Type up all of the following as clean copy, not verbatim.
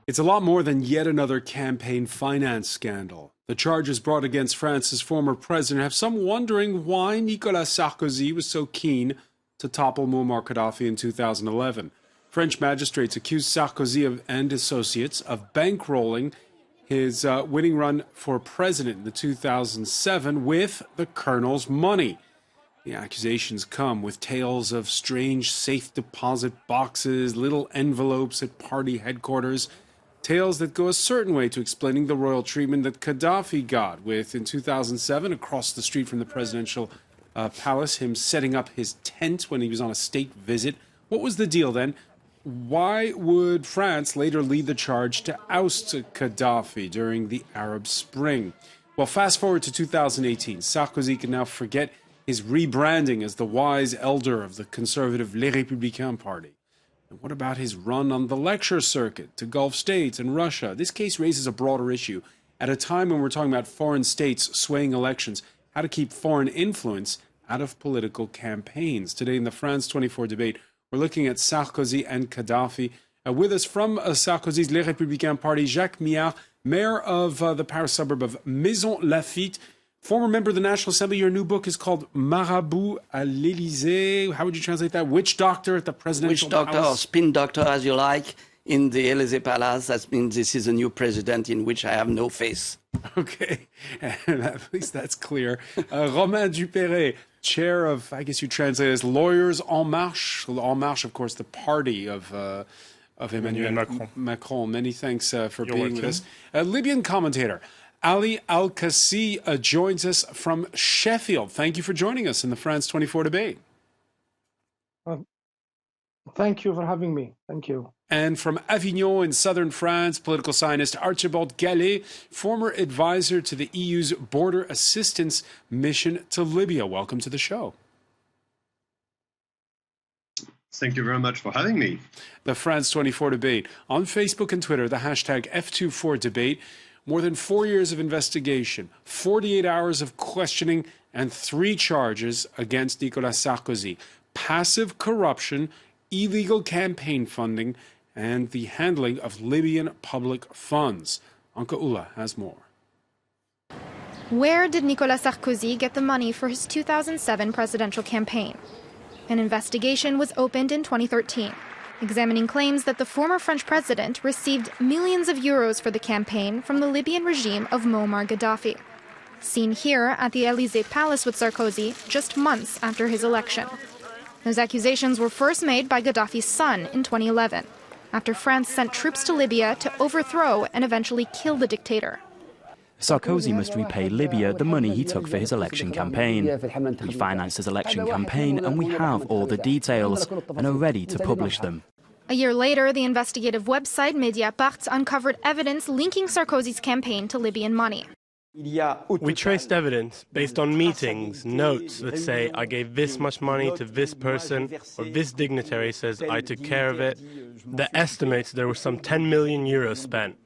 It's a lot more than yet another campaign finance scandal. The charges brought against France's former president have some wondering why Nicolas Sarkozy was so keen to topple Muammar Gaddafi in 2011. French magistrates accused Sarkozy and associates of bankrolling his winning run for president in the 2007 with the colonel's money. The accusations come with tales of strange safe deposit boxes, little envelopes at party headquarters, tales that go a certain way to explaining the royal treatment that Gaddafi got, with, in 2007, across the street from the presidential palace, him setting up his tent when he was on a state visit. What was the deal then? Why would France later lead the charge to oust Gaddafi during the Arab Spring? Well, fast forward to 2018. Sarkozy can now forget his rebranding as the wise elder of the conservative Les Républicains party. And what about his run on the lecture circuit to Gulf states and Russia? This case raises a broader issue. At a time when we're talking about foreign states swaying elections, how to keep foreign influence out of political campaigns. Today in the France 24 debate, we're looking at Sarkozy and Gaddafi. With us from Sarkozy's Les Républicains party, Jacques Millard, mayor of the Paris suburb of Maison-Lafitte, former member of the National Assembly. Your new book is called Marabout à l'Élysée. How would you translate that? Witch doctor at the presidential palace? Witch doctor or spin doctor, as you like, in the Élysée Palace. That means this is a new president in which I have no face. Okay, and at least that's clear. Romain Dupéret, chair of, I guess you translate it as Lawyers En Marche. En Marche, of course, the party of Emmanuel Macron. Many thanks for being with us. Libyan commentator Ali Al-Kassi joins us from Sheffield. Thank you for joining us in the France 24 debate. Thank you for having me. Thank you. And from Avignon in southern France, political scientist Archibald Gallet, former advisor to the EU's border assistance mission to Libya. Welcome to the show. Thank you very much for having me. The France 24 debate. On Facebook and Twitter, the hashtag F24debate. More than 4 years of investigation, 48 hours of questioning, and 3 charges against Nicolas Sarkozy. Passive corruption, illegal campaign funding, and the handling of Libyan public funds. Anka Ula has more. Where did Nicolas Sarkozy get the money for his 2007 presidential campaign? An investigation was opened in 2013, examining claims that the former French president received millions of euros for the campaign from the Libyan regime of Muammar Gaddafi. Seen here at the Élysée Palace with Sarkozy just months after his election. Those accusations were first made by Gaddafi's son in 2011, after France sent troops to Libya to overthrow and eventually kill the dictator. Sarkozy must repay Libya the money he took for his election campaign. He financed his election campaign, and we have all the details and are ready to publish them. A year later, the investigative website Mediapart uncovered evidence linking Sarkozy's campaign to Libyan money. We traced evidence based on meetings, notes that say I gave this much money to this person, or this dignitary says I took care of it. That estimates there were some 10 million euros spent.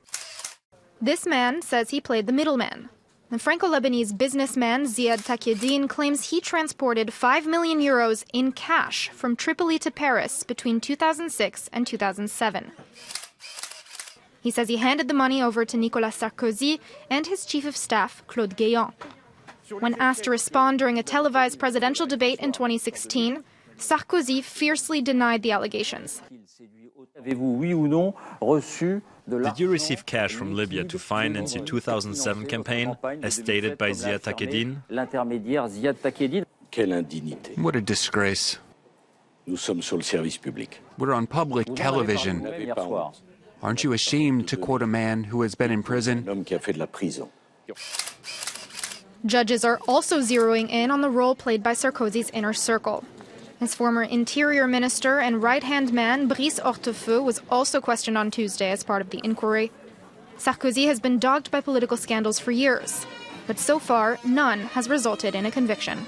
This man says he played the middleman. The Franco-Lebanese businessman Ziad Takieddine claims he transported 5 million euros in cash from Tripoli to Paris between 2006 and 2007. He says he handed the money over to Nicolas Sarkozy and his chief of staff, Claude Guéant. When asked to respond during a televised presidential debate in 2016, Sarkozy fiercely denied the allegations. Did you receive cash from Libya to finance your 2007 campaign, as stated by Ziad Takieddine? What a disgrace. We're on public television. Aren't you ashamed to quote a man who has been in prison? Judges are also zeroing in on the role played by Sarkozy's inner circle. His former interior minister and right-hand man, Brice Hortefeux, was also questioned on Tuesday as part of the inquiry. Sarkozy has been dogged by political scandals for years, but so far, none has resulted in a conviction.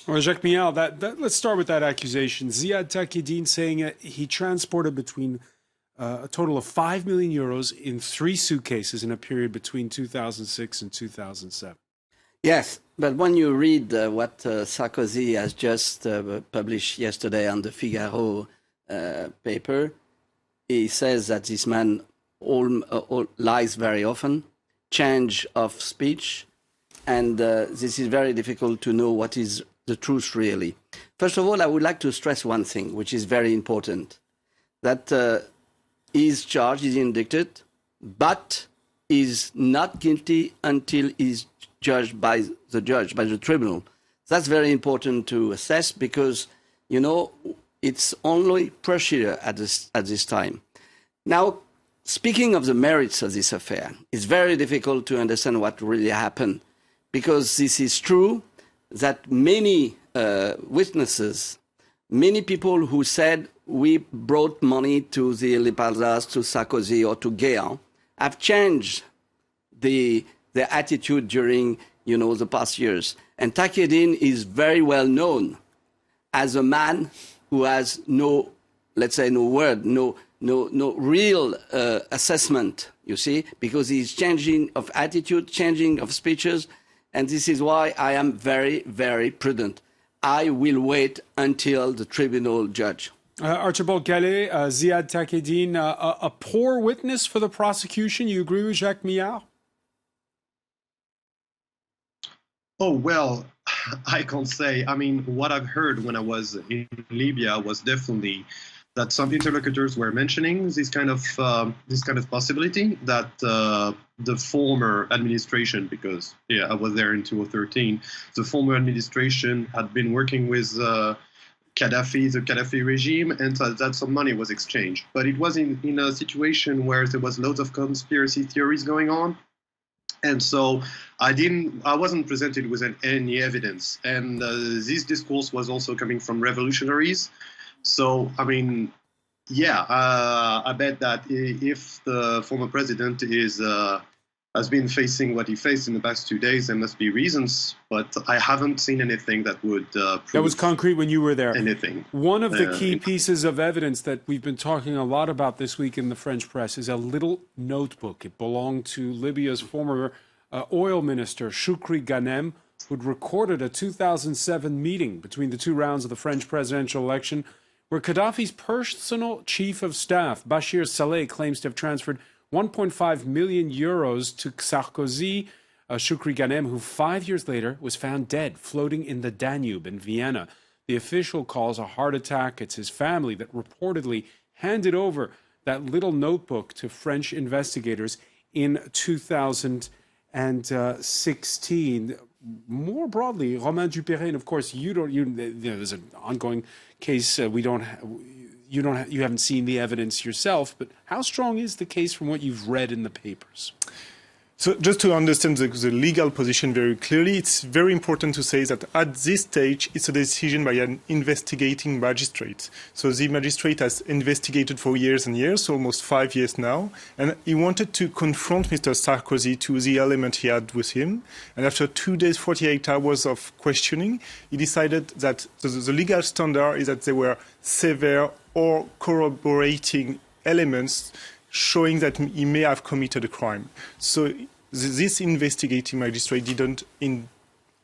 Well, Jacques Millard, let's start with that accusation. Ziad Takieddine saying he transported between a total of 5 million euros in 3 suitcases in a period between 2006 and 2007. Yes, but when you read what Sarkozy has just published yesterday on the Figaro paper, he says that this man all lies very often, change of speech, and this is very difficult to know what is the truth really. First of all, I would like to stress one thing, which is very important, that he is charged, is indicted, but is not guilty until he's judged by the judge, by the tribunal. That's very important to assess because, you know, it's only procedure at this time. Now, speaking of the merits of this affair, it's very difficult to understand what really happened because this is true that many witnesses, many people who said we brought money to the Lepalzas, to Sarkozy or to Guéant, have changed their attitude during, you know, the past years. And Takedin is very well known as a man who has no, let's say, no word, no real assessment, you see, because he's changing of attitude, changing of speeches, and this is why I am very, very prudent. I will wait until the tribunal judge. Archibald Gallet, Ziad Takedin, a poor witness for the prosecution. You agree with Jacques Millard? Oh, well, I can't say. I mean, what I've heard when I was in Libya was definitely that some interlocutors were mentioning this kind of possibility that the former administration, because I was there in 2013, the former administration had been working with Gaddafi, the Gaddafi regime, and that some money was exchanged. But it was in a situation where there was loads of conspiracy theories going on. And so I wasn't presented with any evidence. And this discourse was also coming from revolutionaries. So, I mean, I bet that if the former president has been facing what he faced in the past 2 days, there must be reasons. But I haven't seen anything that would prove that was concrete when you were there. Anything. One of the key pieces of evidence that we've been talking a lot about this week in the French press is a little notebook. It belonged to Libya's former oil minister, Choukri Ghanem, who'd recorded a 2007 meeting between the two rounds of the French presidential election, where Gaddafi's personal chief of staff, Bashir Saleh, claims to have transferred 1.5 million euros to Sarkozy, Choukri Ghanem, who 5 years later was found dead, floating in the Danube in Vienna. The official calls a heart attack. It's his family that reportedly handed over that little notebook to French investigators in 2016. More broadly, Romain Duperret, and of course, there's an ongoing case. You haven't seen the evidence yourself, but how strong is the case from what you've read in the papers? So just to understand the legal position very clearly, it's very important to say that at this stage, it's a decision by an investigating magistrate. So the magistrate has investigated for years and years, almost 5 years now, and he wanted to confront Mr. Sarkozy to the element he had with him. And after 2 days, 48 hours of questioning, he decided that the legal standard is that there were severe or corroborating elements showing that he may have committed a crime. So this investigating magistrate didn't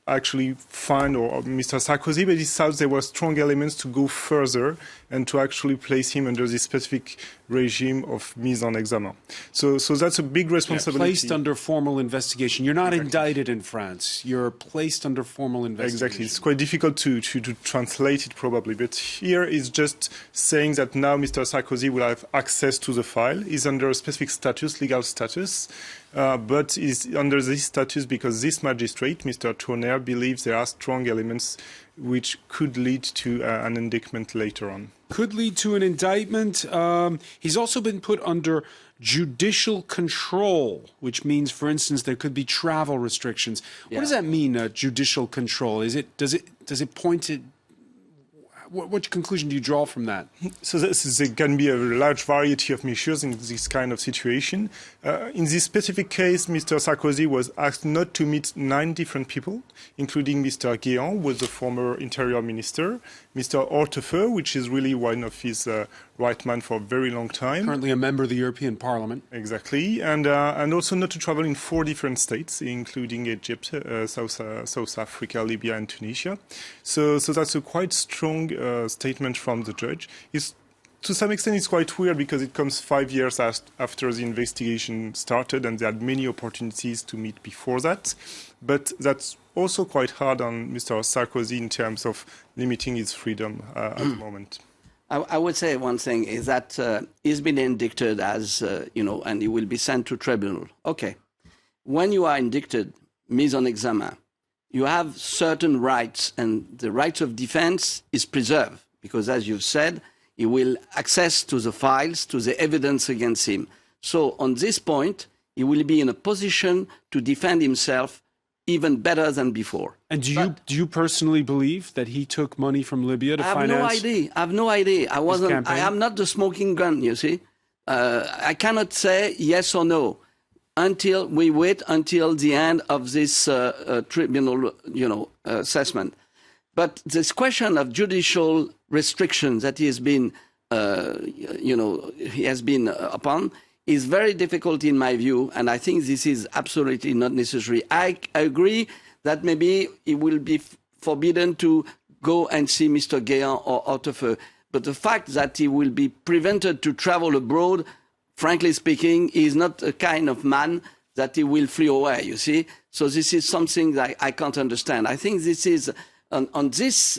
actually find or Mr. Sarkozy, but he thought there were strong elements to go further and to actually place him under this specific regime of mise en examen. So that's a big responsibility. Placed under formal investigation. You're not indicted in France. You're placed under formal investigation. Exactly. It's quite difficult to translate it probably. But here is just saying that now Mr. Sarkozy will have access to the file. He's under a specific status, legal status. But is under this status because this magistrate, Mr. Tournaire, believes there are strong elements which could lead to an indictment later on. Could lead to an indictment. He's also been put under judicial control, which means, for instance, there could be travel restrictions. What does that mean, judicial control? Does it point to... What conclusion do you draw from that? So there can be a large variety of measures in this kind of situation. In this specific case, Mr. Sarkozy was asked not to meet 9 different people, including Mr. Guéant, who was the former interior minister, Mr. Hortefeux, which is really one of his right man for a very long time. Currently a member of the European Parliament. Exactly. And also not to travel in 4 different states, including Egypt, South Africa, Libya, and Tunisia. So that's a quite strong statement from the judge. It's to some extent, it's quite weird because it comes 5 years after the investigation started, and they had many opportunities to meet before that. But that's also quite hard on Mr. Sarkozy in terms of limiting his freedom at the moment. I would say one thing is that he's been indicted as, and he will be sent to tribunal. Okay. When you are indicted, mise en examen, you have certain rights, and the right of defense is preserved because, as you've said, he will access to the files, to the evidence against him. So on this point, he will be in a position to defend himself even better than before. And do you personally believe that he took money from Libya to finance? I have no idea. I am not the smoking gun, you see. I cannot say yes or no until we wait until the end of this tribunal, assessment. But this question of judicial restrictions that he has been, upon is very difficult in my view, and I think this is absolutely not necessary. I agree that maybe it will be forbidden to go and see Mr. Guéant or Hortefeux, but the fact that he will be prevented to travel abroad, frankly speaking, he is not a kind of man that he will flee away, you see. So this is something that I can't understand. I think this is, on this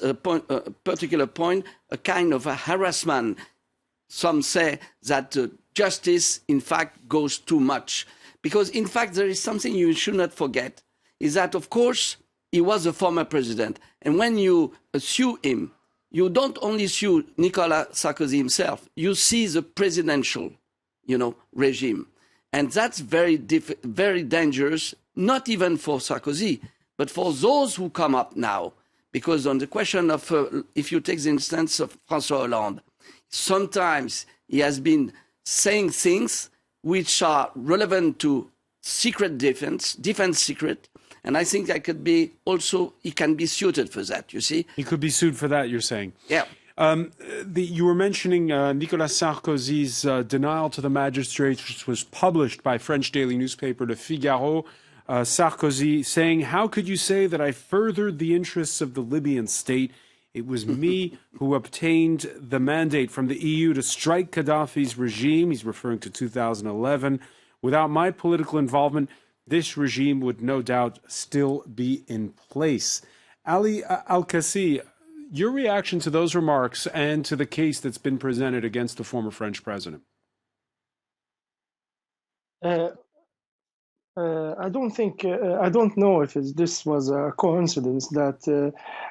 particular point, a kind of a harassment. Some say that justice, in fact, goes too much. Because, in fact, there is something you should not forget, is that, of course, he was a former president. And when you sue him, you don't only sue Nicolas Sarkozy himself, you see the presidential, regime. And that's very dangerous, not even for Sarkozy, but for those who come up now. Because on the question of, if you take the instance of François Hollande, sometimes he has been saying things which are relevant to secret defense secret, and I think that could be also, he can be suited for that, you see. He could be sued for that, you're saying? Yeah. You were mentioning Nicolas Sarkozy's denial to the magistrates, which was published by French daily newspaper Le Figaro. Sarkozy saying, "How could you say that I furthered the interests of the Libyan state? It was me who obtained the mandate from the EU to strike Gaddafi's regime." He's referring to 2011. "Without my political involvement, this regime would no doubt still be in place." Ali Al-Kassi, your reaction to those remarks and to the case that's been presented against the former French president? I don't know if this was a coincidence that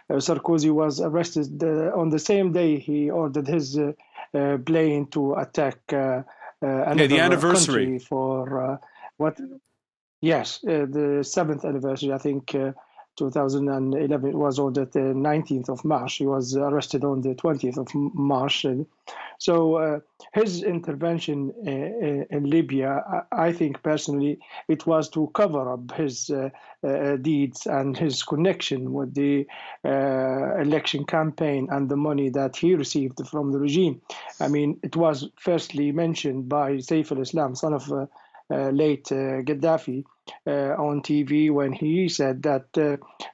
Sarkozy was arrested on the same day he ordered his plane to attack another the anniversary country for what? Yes, the 7th anniversary, I think. 2011, it was ordered the 19th of March. He was arrested on the 20th of March. So his intervention in Libya, I think personally, it was to cover up his deeds and his connection with the election campaign and the money that he received from the regime. I mean, it was firstly mentioned by Saif al-Islam, son of late Gaddafi, on TV when he said that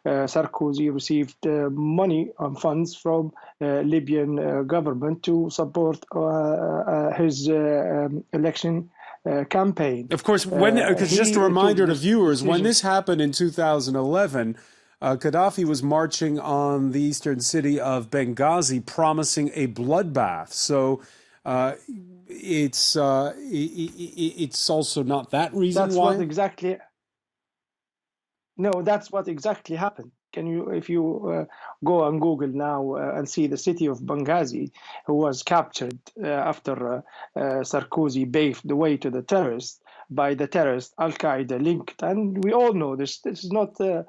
Sarkozy received money and funds from Libyan government to support his election campaign. Of course, because just a reminder to viewers, when this happened in 2011, Gaddafi was marching on the eastern city of Benghazi, promising a bloodbath. So it's also not that reason that's why. That's what exactly happened. If you go on Google now and see the city of Benghazi, who was captured after Sarkozy paved the way to the terrorists by the terrorist Al-Qaeda linked, and we all know this. This is not a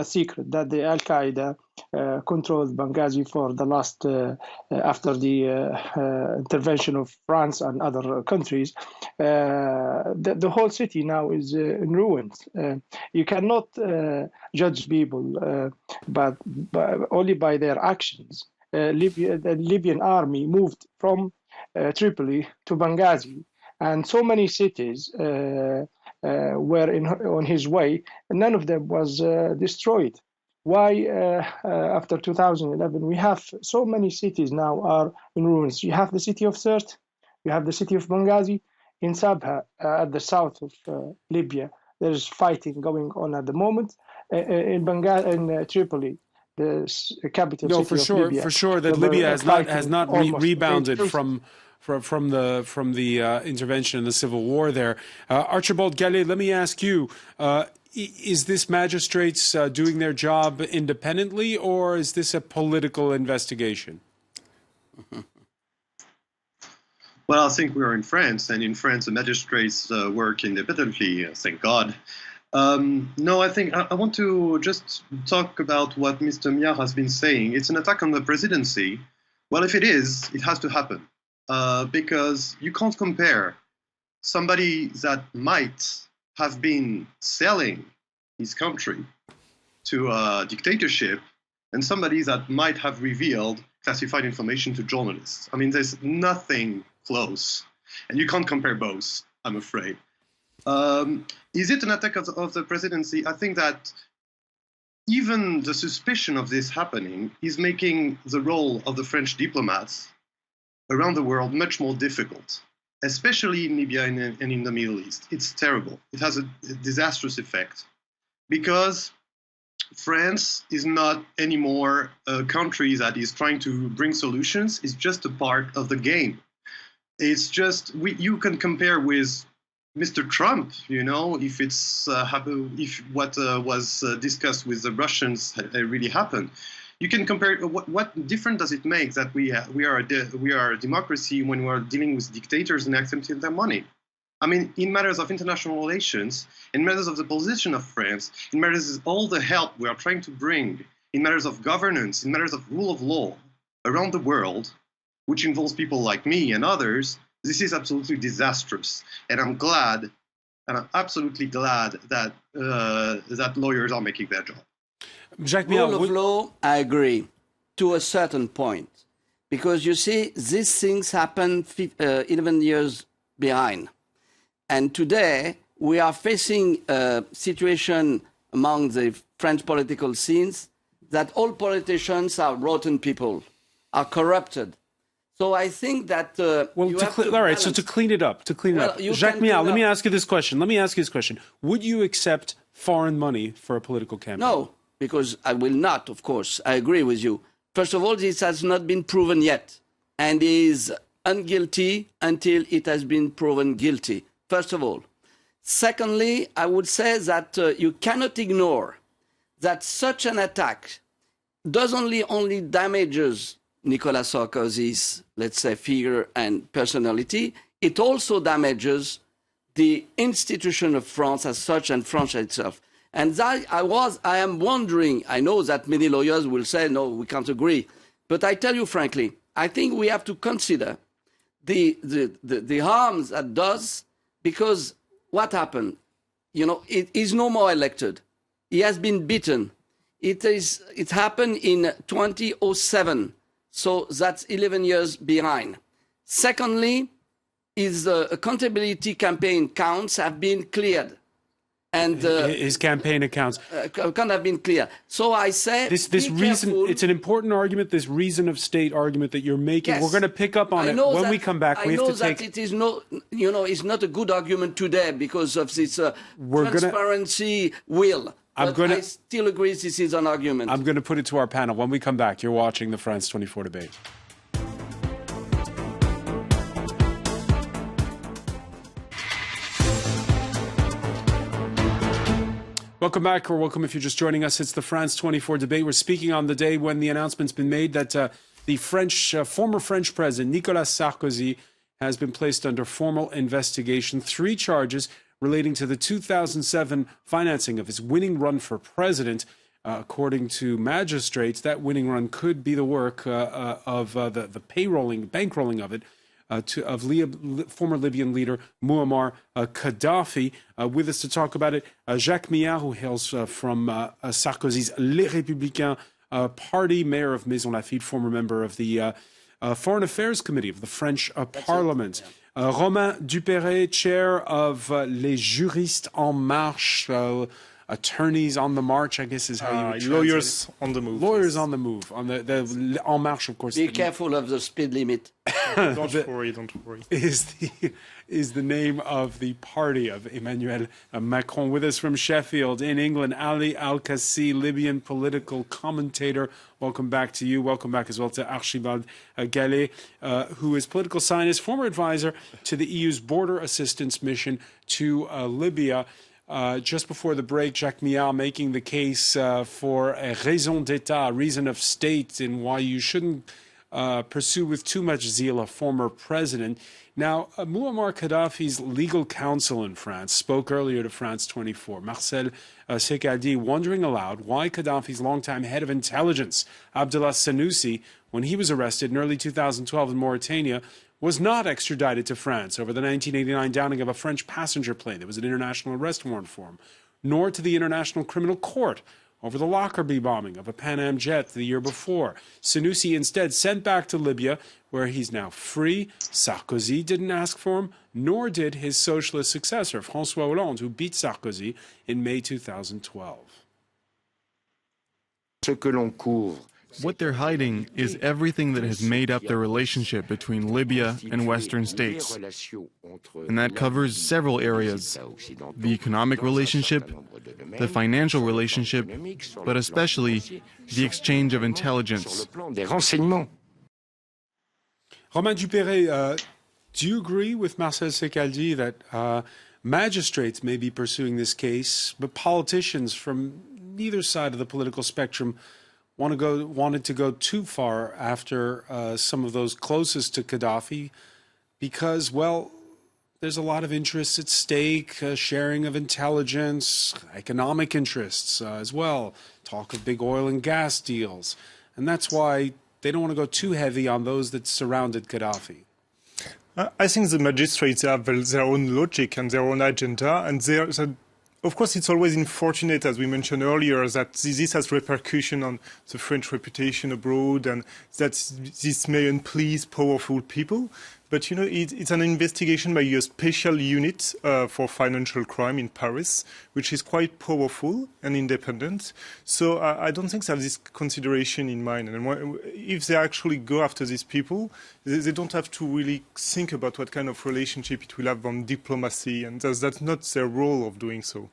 secret that the Al-Qaeda controlled Benghazi for the last, after the intervention of France and other countries. The whole city now is in ruins. You cannot judge people but only by their actions. The Libyan army moved from Tripoli to Benghazi, and so many cities were on his way, and none of them was destroyed. why after 2011 we have so many cities now are in ruins. You have the city of Sirte, you have the city of Benghazi, in Sabha at the south of Libya. There's fighting going on at the moment. In Benghazi, in Tripoli, the capital city of Libya. For sure that Libya has not rebounded from the intervention in the civil war there. Archibald Gallet, let me ask you: is this magistrates doing their job independently, or is this a political investigation? Well, I think we are in France, and in France the magistrates work independently, thank God. No, I think I want to just talk about what Mr. Miah has been saying. It's an attack on the presidency. Well, if it is, it has to happen. Because you can't compare somebody that might have been selling his country to a dictatorship and somebody that might have revealed classified information to journalists. I mean, there's nothing close. And you can't compare both, I'm afraid. Is it an attack of the presidency? I think that even the suspicion of this happening is making the role of the French diplomats around the world much more difficult, especially in Libya and in the Middle East. It's terrible. It has a disastrous effect because France is not anymore a country that is trying to bring solutions. It's just a part of the game. It's just, you can compare with Mr. Trump, you know, if it's if what was discussed with the Russians really happened. You can compare. What difference does it make that we are a democracy when we are dealing with dictators and accepting their money? I mean, in matters of international relations, in matters of the position of France, in matters of all the help we are trying to bring, in matters of governance, in matters of rule of law around the world, which involves people like me and others, this is absolutely disastrous. And I'm glad, and I'm absolutely glad that that lawyers are making their job. Rule of law, I agree, to a certain point. Because you see, these things happen 11 years behind. And today, we are facing a situation among the French political scenes that all politicians are rotten people, are corrupted. So I think that all right. So to clean it up, Jacques Miah, let me ask you this question. Would you accept foreign money for a political campaign? No, because I will not. Of course, I agree with you. First of all, this has not been proven yet, and is unguilty until it has been proven guilty. First of all. Secondly, I would say that you cannot ignore that such an attack does only damages Nicolas Sarkozy's, let's say, figure and personality. It also damages the institution of France as such and France itself. And that I am wondering, I know that many lawyers will say, no, we can't agree. But I tell you frankly, I think we have to consider the harms that does, because what happened? You know, it is no more elected. He has been beaten. It happened in 2007. So that's 11 years behind. Secondly, his accountability campaign counts have been cleared. And his campaign accounts can't have been clear. So I say this reason. Careful. It's an important argument. This reason of state argument that you're making. Yes. We're going to pick up on it when we come back. We have to take. It is it's not a good argument today because of this transparency will. I still agree this is an argument. I'm going to put it to our panel when we come back. You're watching the France 24 debate. Welcome back, or welcome if you're just joining us. It's the France 24 debate. We're speaking on the day when the announcement's been made that the former French president, Nicolas Sarkozy, has been placed under formal investigation. 3 charges relating to the 2007 financing of his winning run for president. According to magistrates, that winning run could be the work of the bankrolling of it, of former Libyan leader Muammar Gaddafi. With us to talk about it, Jacques Miah, who hails from Sarkozy's Les Républicains party, mayor of Maison Lafitte, former member of the Foreign Affairs Committee of the French Parliament. Romain Duperret, chair of Les Juristes en Marche, attorneys on the march, I guess is how you would lawyers on the move. Lawyers on the move. On the En Marche, of course. Be careful of the speed limit. Don't worry. Is the name of the party of Emmanuel Macron. With us from Sheffield in England, Ali Al-Kassi, Libyan political commentator. Welcome back to you. Welcome back as well to Archibald Gallet, who is political scientist, former advisor to the EU's border assistance mission to Libya. Just before the break, Jacques Millard making the case for a raison d'etat, a reason of state, and why you shouldn't pursue with too much zeal a former president. Now, Muammar Gaddafi's legal counsel in France spoke earlier to France 24, Marcel Sekadi, wondering aloud why Gaddafi's longtime head of intelligence, Abdullah Senussi, when he was arrested in early 2012 in Mauritania, was not extradited to France over the 1989 downing of a French passenger plane. There was an international arrest warrant for him, nor to the International Criminal Court over the Lockerbie bombing of a Pan Am jet the year before. Senussi instead sent back to Libya, where he's now free. Sarkozy didn't ask for him, nor did his socialist successor, François Hollande, who beat Sarkozy in May 2012. What they're hiding is everything that has made up the relationship between Libya and Western states. And that covers several areas: the economic relationship, the financial relationship, but especially the exchange of intelligence. Romain Dupéré, do you agree with Marcel Secaldi that magistrates may be pursuing this case, but politicians from neither side of the political spectrum wanted to go too far after some of those closest to Gaddafi because, well, there's a lot of interests at stake, sharing of intelligence, economic interests as well, talk of big oil and gas deals. And that's why they don't want to go too heavy on those that surrounded Gaddafi. I think the magistrates have their own logic and their own agenda, and of course, it's always unfortunate, as we mentioned earlier, that this has repercussion on the French reputation abroad, and that this may unplease powerful people. But, you know, it's an investigation by a special unit for financial crime in Paris, which is quite powerful and independent. So I don't think they have this consideration in mind. And if they actually go after these people, they don't have to really think about what kind of relationship it will have on diplomacy, and that's not their role of doing so.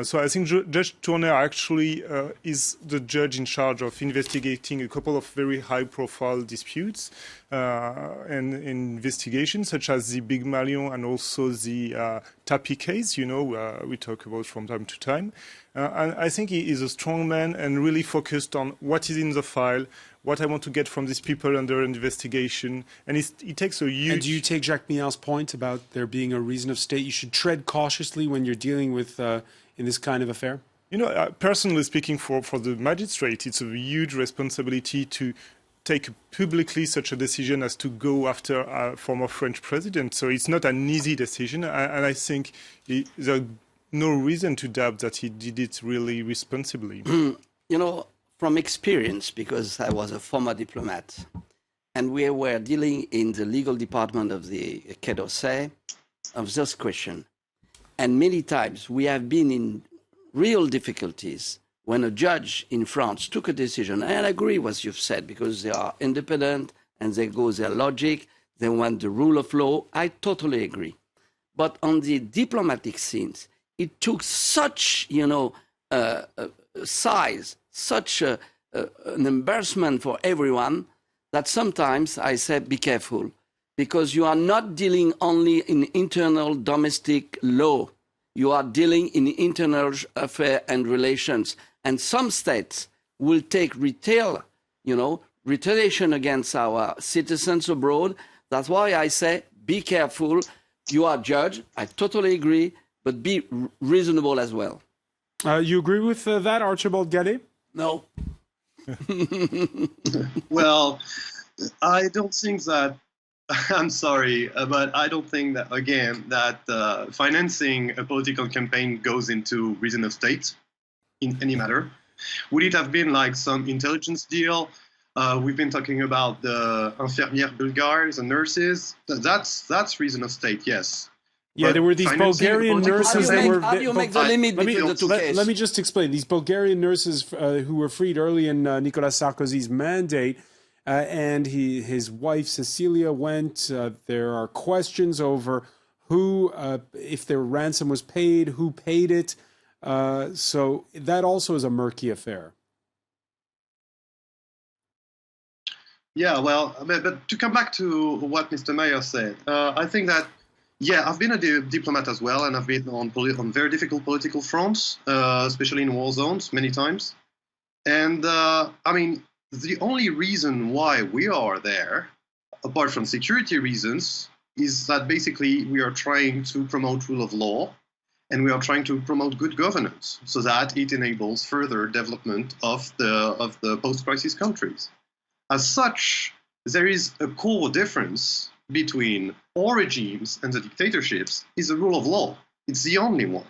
So I think Judge Tourner actually is the judge in charge of investigating a couple of very high-profile disputes and investigations, such as the Big Malion and also the Tapi case, you know, we talk about from time to time. And I think he is a strong man and really focused on what is in the file, what I want to get from these people under investigation. And he takes a huge... And do you take Jacques Millard's point about there being a reason of state? You should tread cautiously when you're dealing with... in this kind of affair? You know, personally speaking, for the magistrate, it's a huge responsibility to take publicly such a decision as to go after a former French president. So it's not an easy decision, and I think there's no reason to doubt that he did it really responsibly. You know, from experience, because I was a former diplomat, and we were dealing in the legal department of the Quai d'Orsay of this question. And many times we have been in real difficulties when a judge in France took a decision. And I agree with what you've said, because they are independent and they go their logic, they want the rule of law. I totally agree. But on the diplomatic scenes, it took such, you know, size, such an embarrassment for everyone that sometimes I say, be careful. Because you are not dealing only in internal domestic law. You are dealing in internal affairs and relations. And some states will take retaliation against our citizens abroad. That's why I say, be careful. You are judge. I totally agree, but be reasonable as well. You agree with that, Archibald Gaddet? No. Well, I don't think that... I'm sorry, but I don't think that, again, that financing a political campaign goes into reason of state in any matter. Would it have been like some intelligence deal? We've been talking about the infirmières bulgares and nurses. That's reason of state, yes. Yeah, there were these Bulgarian nurses that were... How do you make the limit between the two cases? Let me just explain. These Bulgarian nurses who were freed early in Nicolas Sarkozy's mandate, and his wife Cecilia went. There are questions over who, if their ransom was paid, who paid it. So that also is a murky affair. Yeah, well, but to come back to what Mr. Mayer said, I think that, yeah, I've been a diplomat as well, and I've been on very difficult political fronts, especially in war zones, many times. And, I mean, the only reason why we are there, apart from security reasons, is that basically we are trying to promote rule of law, and we are trying to promote good governance, so that it enables further development of the post-crisis countries. As such, there is a core difference between all regimes and the dictatorships is the rule of law. It's the only one.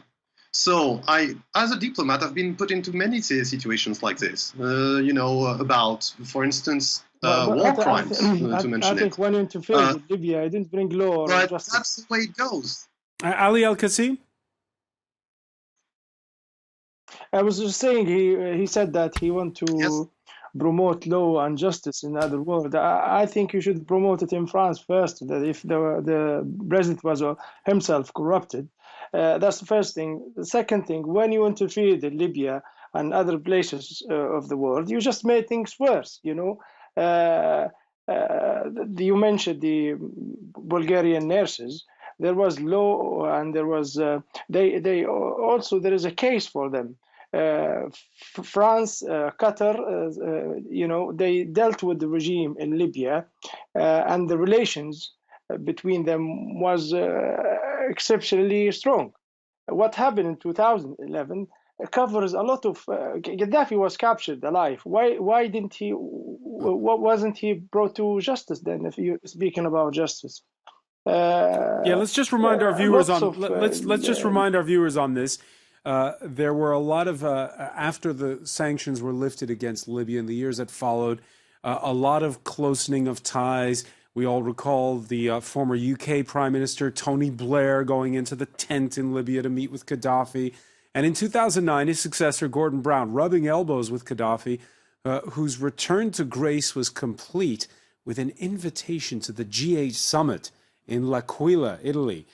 So as a diplomat, I've been put into many situations like this, about, for instance, war crimes, to mention it. I think when you interfered with Libya, I didn't bring law or but justice. that's the way it goes. Ali Al-Qassim? I was just saying, he said that he want to promote law and justice in other world. I think you should promote it in France first, that if the president was himself corrupted. That's the first thing. The second thing, when you interfered in Libya and other places of the world, you just made things worse, you know. You mentioned the Bulgarian nurses. There was law, and there was they also, there is a case for them. France, Qatar, they dealt with the regime in Libya, and the relations between them was exceptionally strong. What happened in 2011 covers a lot of. Gaddafi was captured alive. Why wasn't he brought to justice then? If you're speaking about justice. Let's just remind our viewers on. Let's just remind our viewers on this. There were a lot of, after the sanctions were lifted against Libya in the years that followed, a lot of closening of ties. We all recall the former UK Prime Minister Tony Blair going into the tent in Libya to meet with Gaddafi. And in 2009, his successor, Gordon Brown, rubbing elbows with Gaddafi, whose return to grace was complete with an invitation to the G8 summit in L'Aquila, Italy.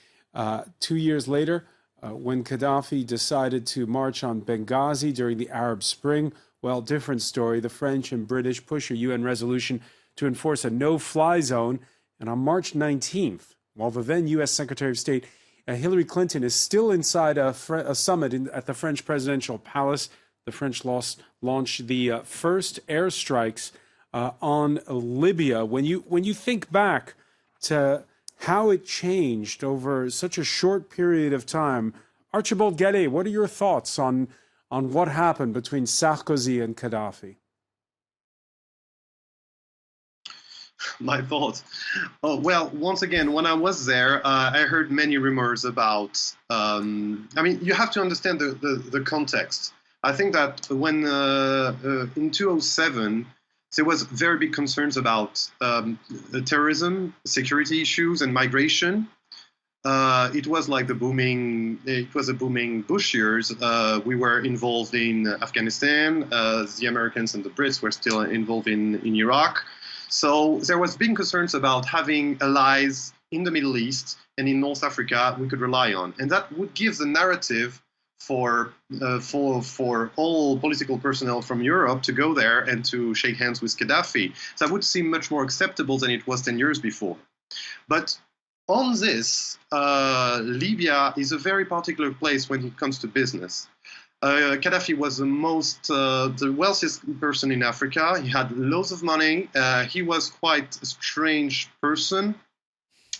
2 years later, when Gaddafi decided to march on Benghazi during the Arab Spring, well, different story. The French and British push a UN resolution to enforce a no-fly zone. And on March 19th, while the then U.S. Secretary of State Hillary Clinton is still inside a summit at the French presidential palace, the French launched the first airstrikes on Libya. When you think back to how it changed over such a short period of time, Archibald Guédé, what are your thoughts on what happened between Sarkozy and Gaddafi? My thoughts. Oh, well, once again, when I was there, I heard many rumors about. You have to understand the context. I think that when in 2007, there was very big concerns about terrorism, security issues, and migration. It was like a booming Bush years. We were involved in Afghanistan. The Americans and the Brits were still involved in Iraq. So there was big concerns about having allies in the Middle East and in North Africa we could rely on, and that would give the narrative for all political personnel from Europe to go there and to shake hands with Gaddafi. That would seem much more acceptable than it was 10 years before. But on this, Libya is a very particular place when it comes to business. Gaddafi was the wealthiest person in Africa. He had loads of money. He was quite a strange person.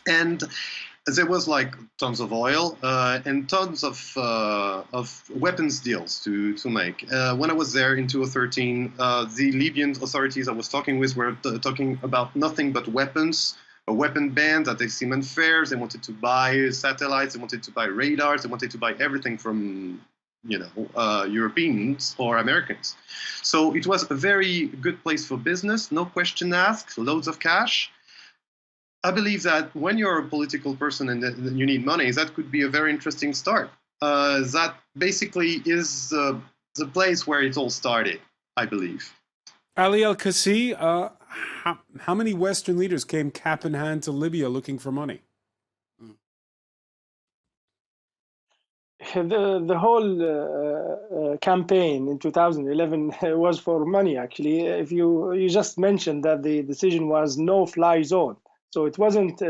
And there was like tons of oil and tons of weapons deals to make. When I was there in 2013, the Libyan authorities I was talking with were talking about nothing but weapons, a weapon ban that they seem unfair. They wanted to buy satellites, they wanted to buy radars, they wanted to buy everything from Europeans or Americans. So it was a very good place for business, no question asked, loads of cash. I believe that when you're a political person and you need money, that could be a very interesting start. That basically is the place where it all started, I believe. Ali El-Kassi, how many Western leaders came cap in hand to Libya looking for money? The whole campaign in 2011 was for money, actually. If you just mentioned that the decision was no-fly zone. So it wasn't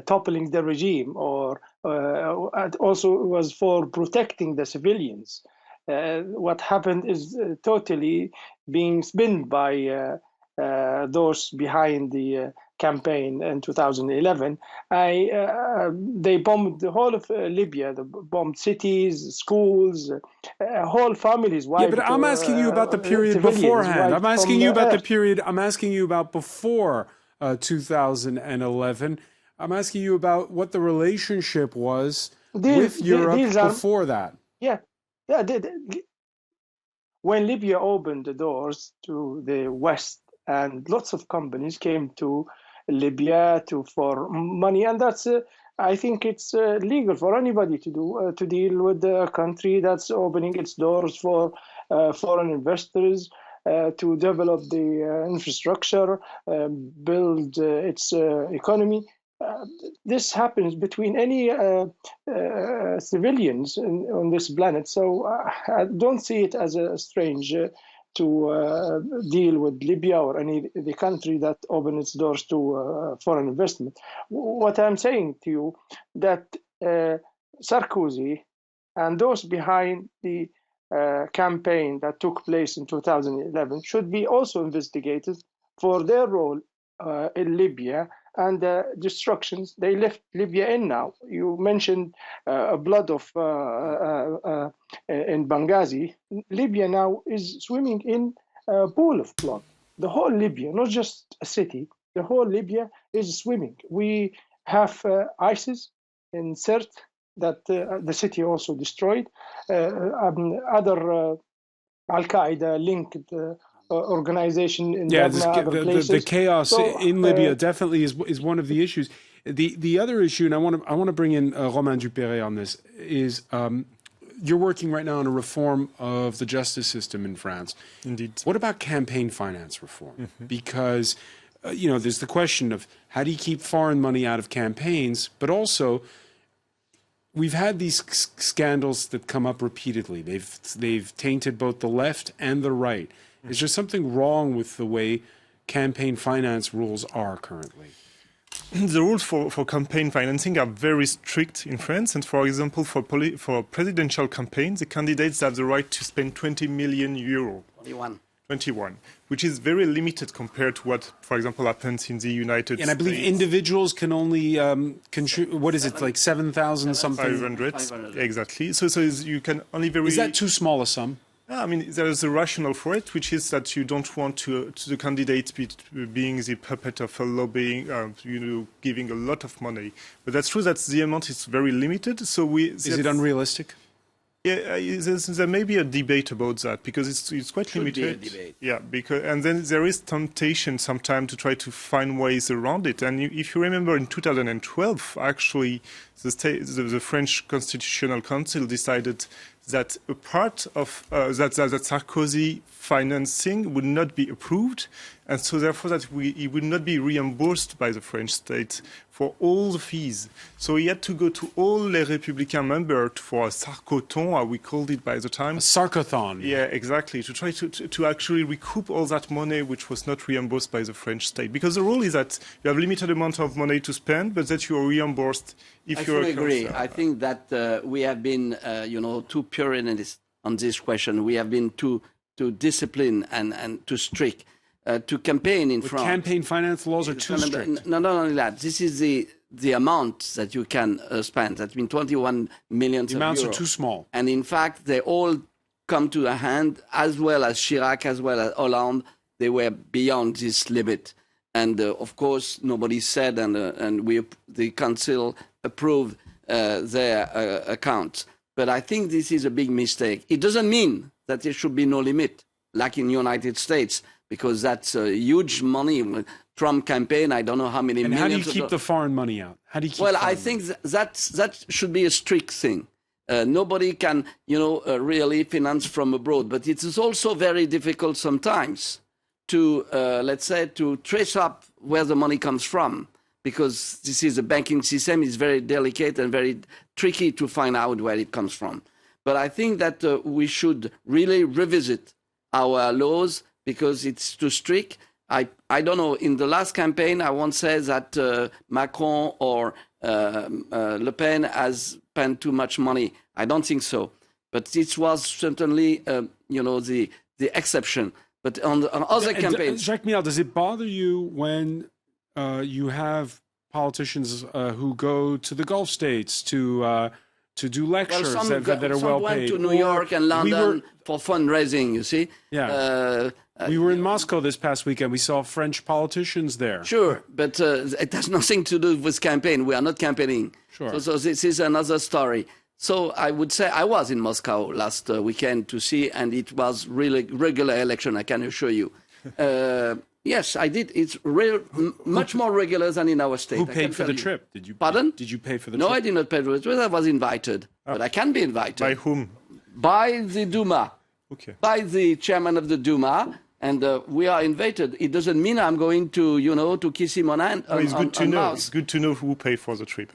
toppling the regime, or also it was for protecting the civilians. What happened is totally being spun by those behind the campaign in 2011. They bombed the whole of Libya. They bombed cities, schools, whole families. Yeah, but I'm asking you about the period beforehand. I'm asking you about the period. I'm asking you about before 2011. I'm asking you about what the relationship was with Europe before that. Yeah. When Libya opened the doors to the West, and lots of companies came to Libya for money, and that's I think it's legal for anybody to deal with a country that's opening its doors for foreign investors to develop the infrastructure, build its economy. This happens between any civilians on this planet, so I don't see it as a strange to deal with Libya or the country that opened its doors to foreign investment. What I'm saying to you, that Sarkozy and those behind the campaign that took place in 2011 should be also investigated for their role in Libya and the destructions they left Libya in now. You mentioned blood of in Benghazi. Libya now is swimming in a pool of blood. The whole Libya, not just a city, the whole Libya is swimming. We have ISIS in Sirte that the city also destroyed. Other Al-Qaeda linked organization in other places. The chaos in Libya definitely is one of the issues. The other issue, and I want to bring in Romain Duperret on this, is you're working right now on a reform of the justice system in France. Indeed. What about campaign finance reform? Mm-hmm. Because there's the question of how do you keep foreign money out of campaigns, but also we've had these scandals that come up repeatedly. They've tainted both the left and the right. Is there something wrong with the way campaign finance rules are currently? The rules for campaign financing are very strict in France. And for example, for presidential campaigns, the candidates have the right to spend 20 million euro. 21, which is very limited compared to what, for example, happens in the United States. And I believe individuals can only contribute, what is it, like 7,000 something? 500, exactly. So you can only very... Is that too small a sum? I mean, there is a rationale for it, which is that you don't want to the candidate being the puppet of a lobbying, giving a lot of money. But that's true that the amount is very limited. So is it unrealistic? Yeah, there may be a debate about that because it's quite limited. Be a debate. Yeah, and then there is temptation sometimes to try to find ways around it. And if you remember, in 2012, actually, the French Constitutional Council decided that a part of that Sarkozy financing would not be approved, and so therefore that he would not be reimbursed by the French state for all the fees. So he had to go to all les Républicains members for a sarcoton, as we called it by the time. A sarcothon. Yeah, exactly, to try to actually recoup all that money which was not reimbursed by the French state. Because the rule is that you have limited amount of money to spend, but that you are reimbursed if you're a agree. I think that we have been, too purist on this question. We have been too disciplined and too strict. To campaign in France. Campaign finance laws are too strict. No, not only that. This is the amount that you can spend. That's been 21 million. The amounts are too small. And in fact, they all come to a hand, as well as Chirac, as well as Hollande. They were beyond this limit. And of course, nobody said, and the council approved their accounts. But I think this is a big mistake. It doesn't mean that there should be no limit, like in the United States, because that's huge money, Trump campaign, I don't know how many and millions. How do you keep the foreign money out? How do you keep Well, I think that should be a strict thing. Nobody can, really finance from abroad. But it is also very difficult sometimes to, let's say, to trace up where the money comes from, because this is a banking system. It's very delicate and very tricky to find out where it comes from. But I think that we should really revisit our laws because it's too strict. I don't know, in the last campaign, I won't say that Macron or Le Pen has spent too much money. I don't think so. But this was certainly, the exception. But on other campaigns... Jacques Mial, does it bother you when you have politicians who go to the Gulf states to do lectures that are well paid? Went to New York and London for fundraising, you see? Yeah. We were in Moscow this past weekend. We saw French politicians there. Sure, but it has nothing to do with campaign. We are not campaigning. Sure. So this is another story. So I would say I was in Moscow last weekend to see, and it was really regular election, I can assure you. Yes, I did. It's much more regular than in our state. Who paid for the trip? Did you? Pardon? Did you pay for the trip? No, I did not pay for the trip. I was invited, but I can be invited. By whom? By the Duma. Okay. By the chairman of the Duma. And we are invited. It doesn't mean I'm going to, to kiss him on hand. It's good to know. It's good to know who paid for the trip.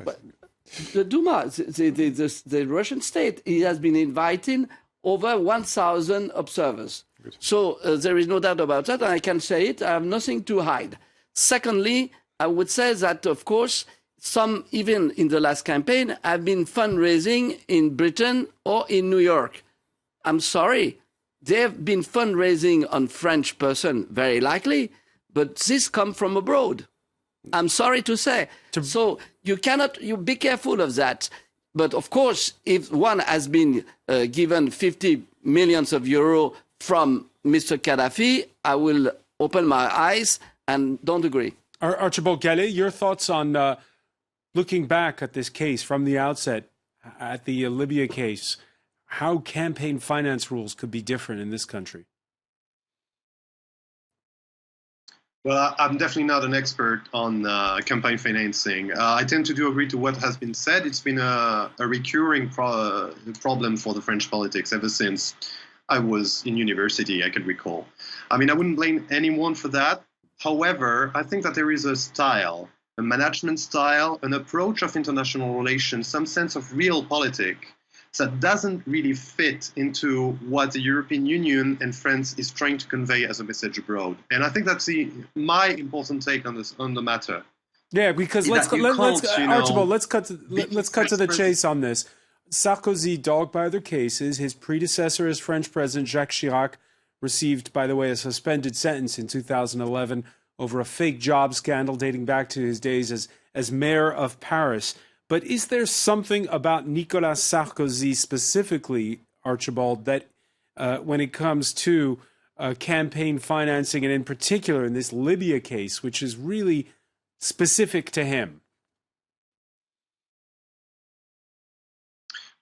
The Duma, the Russian state, it has been inviting over 1,000 observers. Good. So there is no doubt about that, and I can say it. I have nothing to hide. Secondly, I would say that, of course, some, even in the last campaign, have been fundraising in Britain or in New York. I'm sorry. They have been fundraising on French person, very likely, but this comes from abroad. I'm sorry to say. So you be careful of that. But of course, if one has been given 50 millions of euro from Mr. Gaddafi, I will open my eyes and don't agree. Archibald Gallet, your thoughts on looking back at this case from the outset, at the Libya case, how campaign finance rules could be different in this country? Well, I'm definitely not an expert on campaign financing. I tend to agree to what has been said. It's been a recurring problem for the French politics ever since I was in university, I can recall. I mean, I wouldn't blame anyone for that. However, I think that there is a style, a management style, an approach of international relations, some sense of real politics that doesn't really fit into what the European Union and France is trying to convey as a message abroad. And I think that's my important take on the matter. Yeah, because Archibald, let's cut to the chase on this. Sarkozy dogged by other cases. His predecessor as French President Jacques Chirac received, by the way, a suspended sentence in 2011 over a fake job scandal dating back to his days as mayor of Paris. But is there something about Nicolas Sarkozy specifically, Archibald, that when it comes to campaign financing, and in particular in this Libya case, which is really specific to him?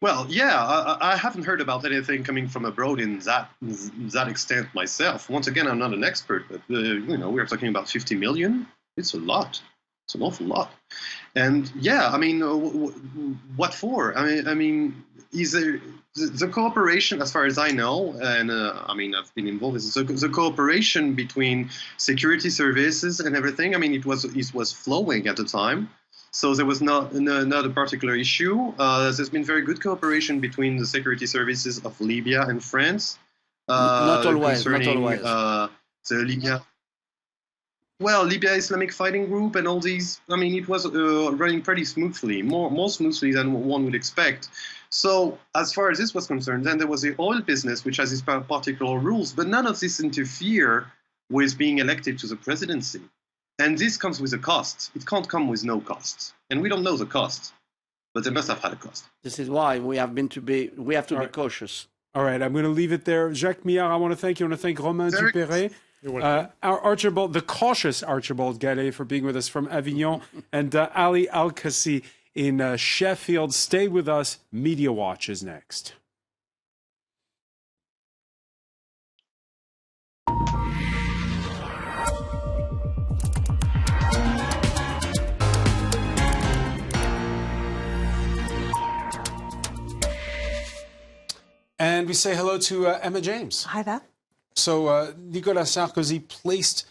Well, yeah, I haven't heard about anything coming from abroad in that extent myself. Once again, I'm not an expert, but we're talking about 50 million. It's a lot. It's an awful lot. And yeah, I mean, what for? I mean, is there the cooperation, as far as I know, and I mean, I've been involved in the cooperation between security services and everything. I mean, it was flowing at the time, so there was not a particular issue. There's been very good cooperation between the security services of Libya and France. Not always. The Libya. Well, Libya Islamic Fighting Group and all these, I mean, it was running pretty smoothly, more smoothly than one would expect. So as far as this was concerned, then there was the oil business, which has its particular rules, but none of this interfere with being elected to the presidency. And this comes with a cost. It can't come with no cost. And we don't know the cost, but they must have had a cost. This is why we have to be cautious. All right, I'm going to leave it there. Jacques Mial, I want to thank you. I want to thank Romain Dupéret. Our Archibald, the cautious Archibald Gallet, for being with us from Avignon, and Ali Al-Kassi in Sheffield. Stay with us. Media Watch is next. And we say hello to Emma James. Hi there. So Nicolas Sarkozy placed,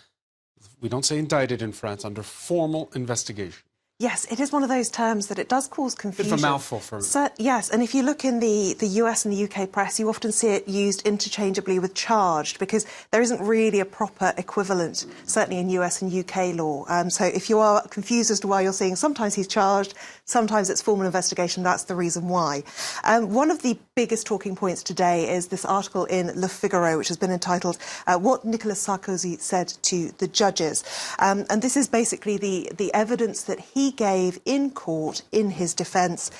we don't say indicted in France, under formal investigation. Yes, it is one of those terms that it does cause confusion. It's a mouthful for me. Yes, and if you look in the US and the UK press, you often see it used interchangeably with charged, because there isn't really a proper equivalent, certainly in US and UK law. So if you are confused as to why you're seeing sometimes he's charged, sometimes it's formal investigation, that's the reason why. One of the biggest talking points today is this article in Le Figaro, which has been entitled What Nicolas Sarkozy Said to the Judges. And this is basically the evidence that he gave in court in his defence.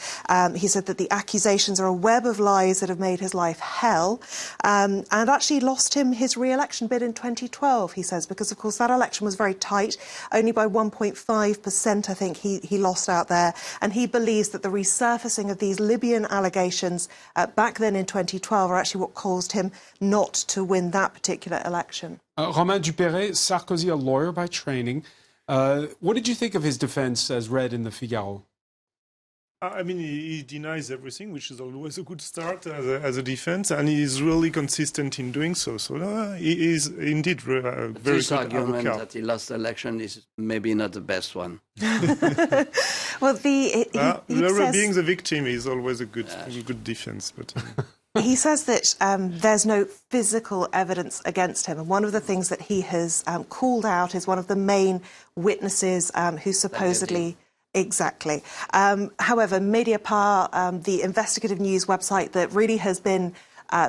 He said that the accusations are a web of lies that have made his life hell, and actually lost him his re-election bid in 2012, he says, because, of course, that election was very tight. Only by 1.5%, I think, he lost out there. And he believes that the resurfacing of these Libyan allegations back then in 2012 are actually what caused him not to win that particular election. Romain Dupéret, Sarkozy, a lawyer by training. What did you think of his defence as read in the Figaro? I mean, he denies everything, which is always a good start as a defense, and he is really consistent in doing so. So he is indeed very good advocate. This argument that he lost the election is maybe not the best one. Well, he says, being the victim is always a good defense. But he says that there's no physical evidence against him, and one of the things that he has called out is one of the main witnesses who supposedly... Exactly. However, Mediapart, the investigative news website that really has been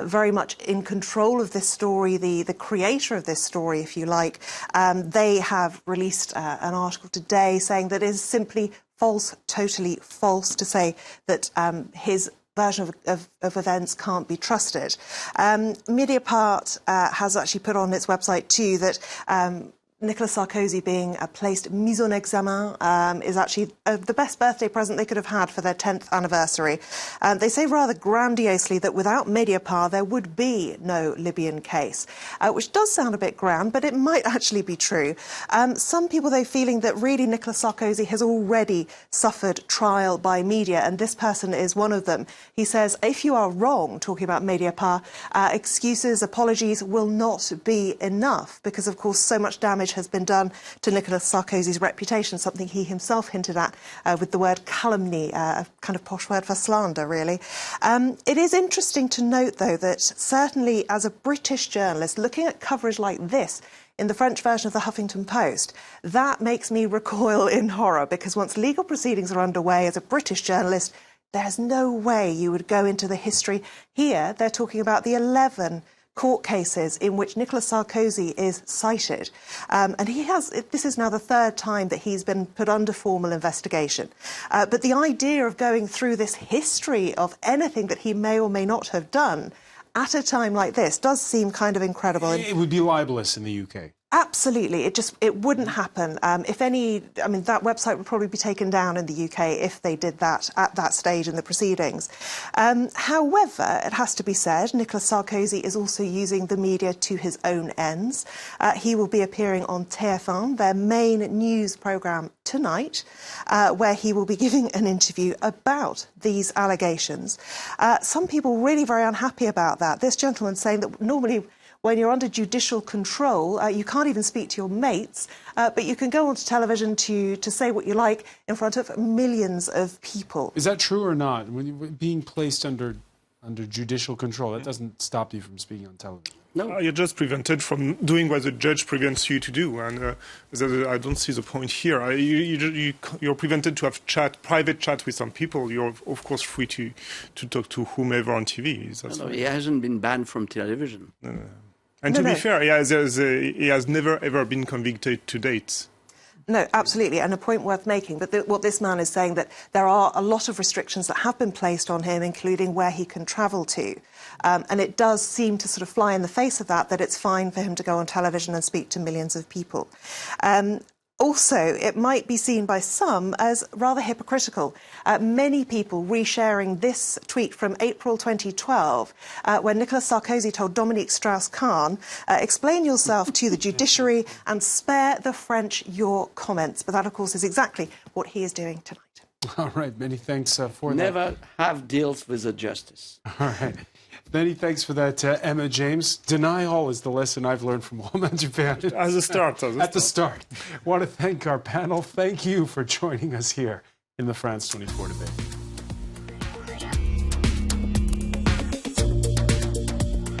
very much in control of this story, the creator of this story, if you like, they have released an article today saying that it is simply false, totally false, to say that his version of events can't be trusted. Mediapart has actually put on its website too that Nicolas Sarkozy being placed mise en examen is actually the best birthday present they could have had for their 10th anniversary. They say rather grandiosely that without Mediapart there would be no Libyan case, which does sound a bit grand, but it might actually be true. Some people, though, feeling that really Nicolas Sarkozy has already suffered trial by media, and this person is one of them. He says, if you are wrong, talking about Mediapart, excuses, apologies will not be enough, because, of course, so much damage has been done to Nicolas Sarkozy's reputation, something he himself hinted at with the word calumny, a kind of posh word for slander, really. It is interesting to note, though, that certainly as a British journalist, looking at coverage like this in the French version of the Huffington Post, that makes me recoil in horror, because once legal proceedings are underway as a British journalist, there's no way you would go into the history. Here, they're talking about the 11 court cases in which Nicolas Sarkozy is cited. And this is now the third time that he's been put under formal investigation. But the idea of going through this history of anything that he may or may not have done at a time like this does seem kind of incredible. It would be libelous in the UK. Absolutely. It wouldn't happen. That website would probably be taken down in the UK if they did that at that stage in the proceedings. However, it has to be said, Nicolas Sarkozy is also using the media to his own ends. He will be appearing on TF1, their main news programme, tonight, where he will be giving an interview about these allegations. Some people really very unhappy about that. This gentleman saying that normally, when you're under judicial control, you can't even speak to your mates, but you can go onto television to say what you like in front of millions of people. Is that true or not? When you're being placed under judicial control, that doesn't stop you from speaking on television. No, you're just prevented from doing what the judge prevents you to do, and I don't see the point here. You're prevented to have private chat with some people. You're of course free to talk to whomever on TV. No, he hasn't been banned from television. And to be fair, he has never ever been convicted to date. No, absolutely, and a point worth making. But what this man is saying, that there are a lot of restrictions that have been placed on him, including where he can travel to. And it does seem to sort of fly in the face of that it's fine for him to go on television and speak to millions of people. Also, it might be seen by some as rather hypocritical. Many people resharing this tweet from April 2012, when Nicolas Sarkozy told Dominique Strauss-Kahn, explain yourself to the judiciary and spare the French your comments. But that, of course, is exactly what he is doing tonight. All right, many thanks for that. Never have deals with the justice. All right. Many thanks for that, Emma James. Deny all is the lesson I've learned from Woman Japan. At the start. At the start. I want to thank our panel. Thank you for joining us here in the France 24 debate.